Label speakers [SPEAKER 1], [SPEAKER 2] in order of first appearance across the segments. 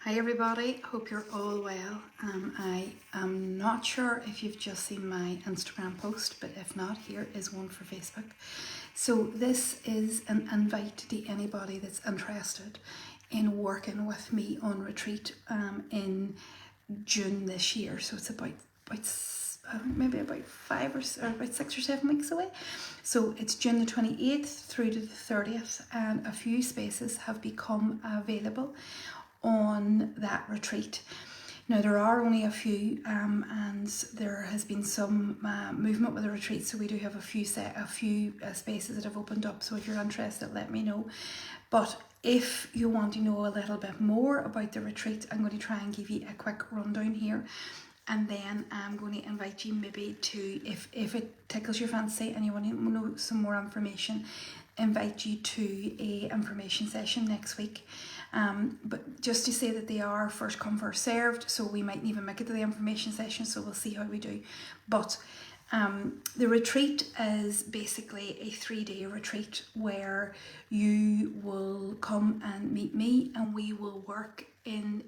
[SPEAKER 1] Hi everybody, hope you're all well. I am not sure if you've just seen my Instagram post, but if not, here is one for Facebook. So this is an invite to anybody that's interested in working with me on retreat in June this year. So it's maybe about 6 or 7 weeks away. So it's June the 28th through to the 30th, and a few spaces have become available on that retreat. Now there are only a few, and there has been some movement with the retreat, so we do have a few spaces that have opened up. So if you're interested, let me know. But if you want to know a little bit more about the retreat, I'm going to try and give you a quick rundown here. And then I'm going to invite you maybe to, if it tickles your fancy and you want to know some more information, invite you to a information session next week. But just to say that they are first come first served, so we mightn't even make it to the information session, so we'll see how we do. But the retreat is basically a 3-day retreat where you will come and meet me, and we will work in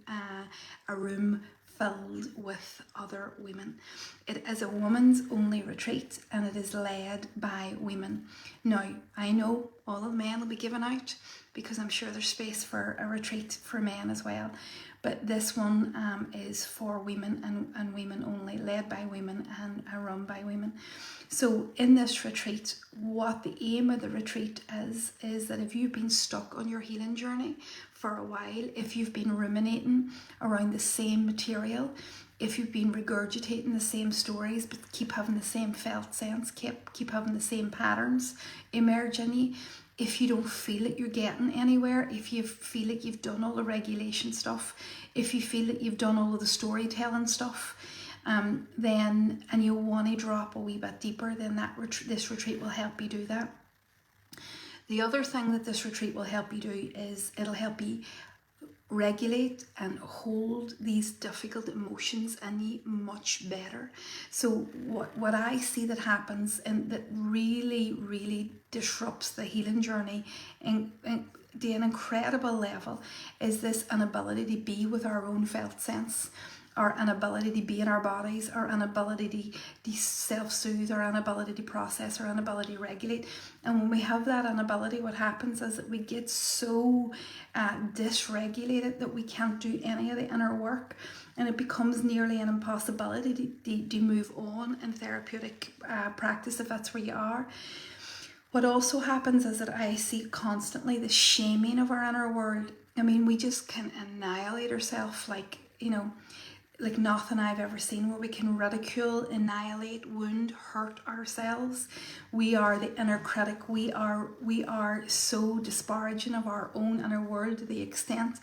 [SPEAKER 1] a room filled with other women. It is a women's only retreat, and it is led by women. Now, I know all of the men will be given out because I'm sure there's space for a retreat for men as well. But this one is for women and women only, led by women and run by women. So in this retreat, what the aim of the retreat is that if you've been stuck on your healing journey for a while, if you've been ruminating around the same material, if you've been regurgitating the same stories but keep having the same felt sense, keep having the same patterns emerge in you, if you don't feel that you're getting anywhere, if you feel like you've done all the regulation stuff, if you feel that you've done all of the storytelling stuff, then and you want to drop a wee bit deeper, then this retreat will help you do that. The other thing that this retreat will help you do is it'll help you regulate and hold these difficult emotions in you much better. So what I see that happens and that really disrupts the healing journey and to an incredible level is this inability to be with our own felt sense, our inability to be in our bodies, our inability to self-soothe, our inability to process, our inability to regulate. And when we have that inability, what happens is that we get so dysregulated that we can't do any of the inner work, and it becomes nearly an impossibility to move on in therapeutic practice if that's where you are. What also happens is that I see constantly the shaming of our inner world. I mean, we just can annihilate ourselves like nothing I've ever seen, where we can ridicule, annihilate, wound, hurt ourselves. We are the inner critic. We are so disparaging of our own inner world to the extent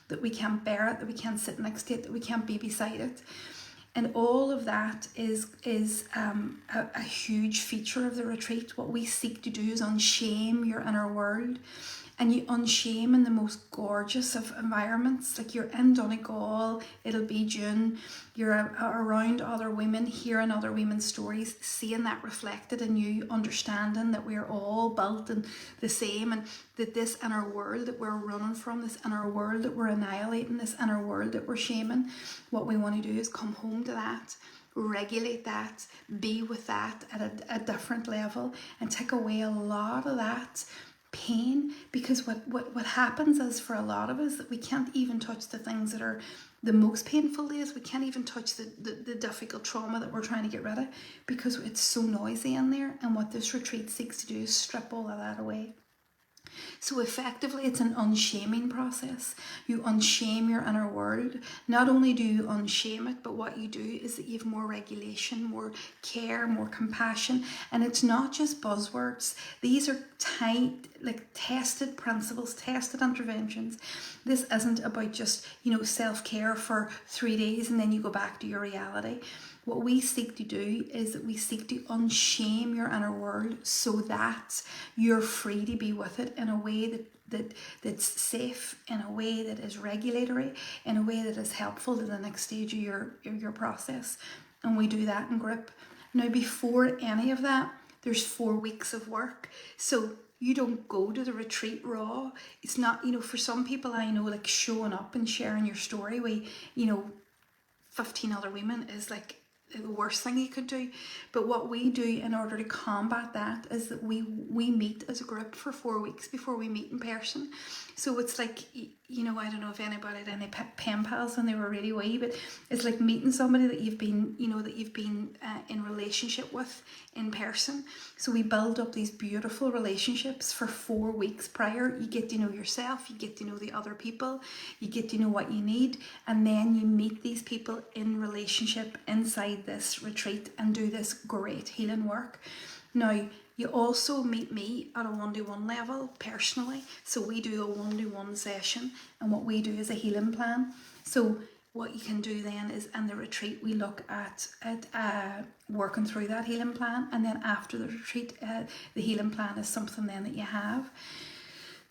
[SPEAKER 1] that we can't bear it, that we can't sit next to it, that we can't be beside it. And all of that is a huge feature of the retreat. What we seek to do is unshame your inner world. And you unshame in the most gorgeous of environments. Like you're in Donegal, it'll be June, you're around other women, hearing other women's stories, seeing that reflected in you, understanding that we're all built and the same, and that this inner world that we're running from, this inner world that we're annihilating, this inner world that we're shaming, what we want to do is come home to that, regulate that, be with that at a different level, and take away a lot of that pain. Because what happens is, for a lot of us, that we can't even touch the things that are the most painful days. We can't even touch the difficult trauma that we're trying to get rid of because it's so noisy in there. And what this retreat seeks to do is strip all of that away. So effectively, it's an unshaming process. You unshame your inner world. Not only do you unshame it, but what you do is that you have more regulation, more care, more compassion. And it's not just buzzwords. These are tight, tested principles, tested interventions. This isn't about just, self-care for 3 days and then you go back to your reality. What we seek to do is that we seek to unshame your inner world so that you're free to be with it in a way that's safe, in a way that is regulatory, in a way that is helpful to the next stage of your process. And we do that in group. Now, before any of that, there's 4 weeks of work. So you don't go to the retreat raw. It's not, you know, for some people I know, like showing up and sharing your story with, you know, 15 other women is like the worst thing you could do. But what we do in order to combat that is that we meet as a group for 4 weeks before we meet in person. So it's like, you know, I don't know if anybody had any pen pals when they were really wee, but it's like meeting somebody that you've been, you know, that you've been in relationship with in person. So we build up these beautiful relationships for 4 weeks prior. You get to know yourself, you get to know the other people, you get to know what you need, and then you meet these people in relationship inside this retreat and do this great healing work. Now, you also meet me at a one-to-one level personally. So we do a one-to-one session, and what we do is a healing plan. So what you can do then is in the retreat we look at working through that healing plan, and then after the retreat the healing plan is something then that you have.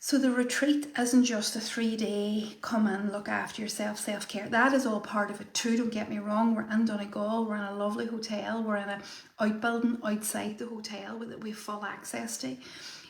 [SPEAKER 1] So the retreat isn't just a 3-day come and look after yourself, self-care. That is all part of it too, don't get me wrong. We're in Donegal, we're in a lovely hotel, we're in an outbuilding outside the hotel that we have full access to.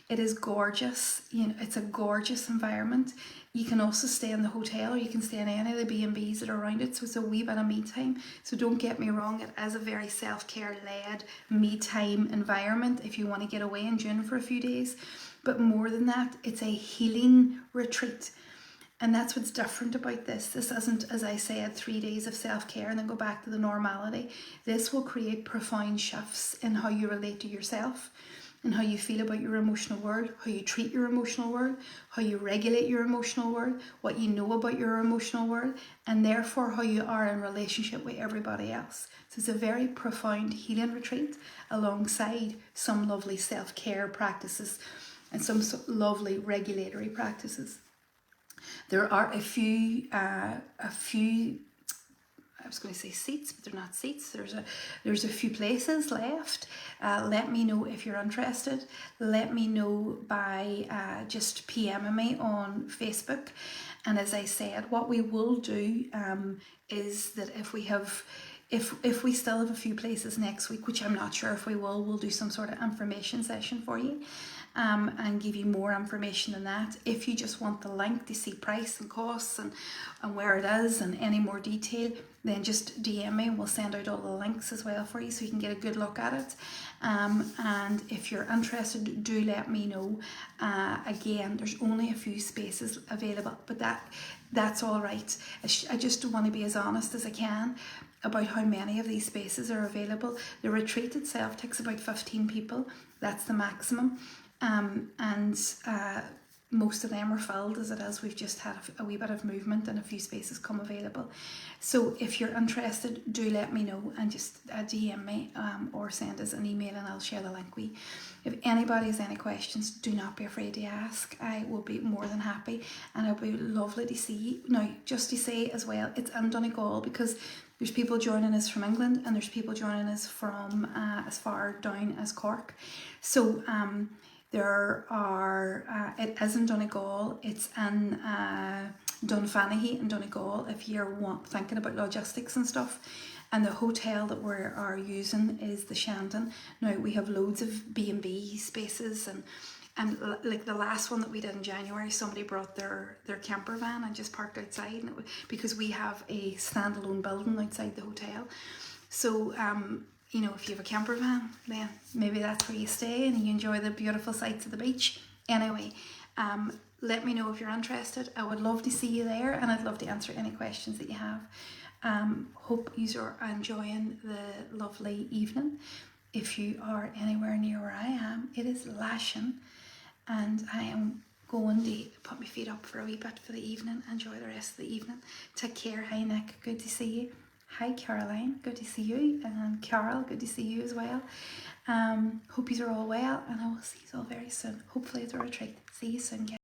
[SPEAKER 1] It is gorgeous, you know, it's a gorgeous environment. You can also stay in the hotel, or you can stay in any of the B&Bs that are around it, so it's a wee bit of me time. So don't get me wrong, it is a very self-care led me time environment if you want to get away in June for a few days. But more than that, it's a healing retreat. And that's what's different about this. This isn't, as I said, 3 days of self-care and then go back to the normality. This will create profound shifts in how you relate to yourself and how you feel about your emotional world, how you treat your emotional world, how you regulate your emotional world, what you know about your emotional world, and therefore how you are in relationship with everybody else. So it's a very profound healing retreat alongside some lovely self-care practices and some lovely regulatory practices. There are a few I was going to say seats, but they're not seats. There's a few places left. Let me know if you're interested. Let me know by just PMing me on Facebook. And as I said, what we will do is that if we still have a few places next week, which I'm not sure if we will, we'll do some sort of information session for you. And give you more information than that. If you just want the link to see price and costs and where it is and any more detail, then just DM me and we'll send out all the links as well for you so you can get a good look at it. And if you're interested, do let me know. Again, there's only a few spaces available, but that's all right. I just want to be as honest as I can about how many of these spaces are available. The retreat itself takes about 15 people. That's the maximum. Most of them are filled as it is. We've just had a wee bit of movement and a few spaces come available. So if you're interested, do let me know and just DM me or send us an email and I'll share the link with you. If anybody has any questions, do not be afraid to ask. I will be more than happy, and it'll be lovely to see you. Now, just to say as well, it's in Donegal because there's people joining us from England and there's people joining us from as far down as Cork. So there are, it is in Donegal, it's in Dunfanaghy in Donegal if you're thinking about logistics and stuff. And the hotel that we are using is the Shandon. Now we have loads of B&B spaces and like the last one that we did in January, somebody brought their camper van and just parked outside, and because we have a standalone building outside the hotel. So you know, if you have a camper van, then maybe that's where you stay and you enjoy the beautiful sights of the beach. Anyway, let me know if you're interested. I would love to see you there, and I'd love to answer any questions that you have. Hope you are enjoying the lovely evening. If you are anywhere near where I am, it is lashing, and I am going to put my feet up for a wee bit for the evening. Enjoy the rest of the evening. Take care. Hi Nick, good to see you. Hi Caroline, good to see you. And Carol, good to see you as well. Hope you are all well, and I will see you all very soon. Hopefully it's a retreat. See you soon, guys.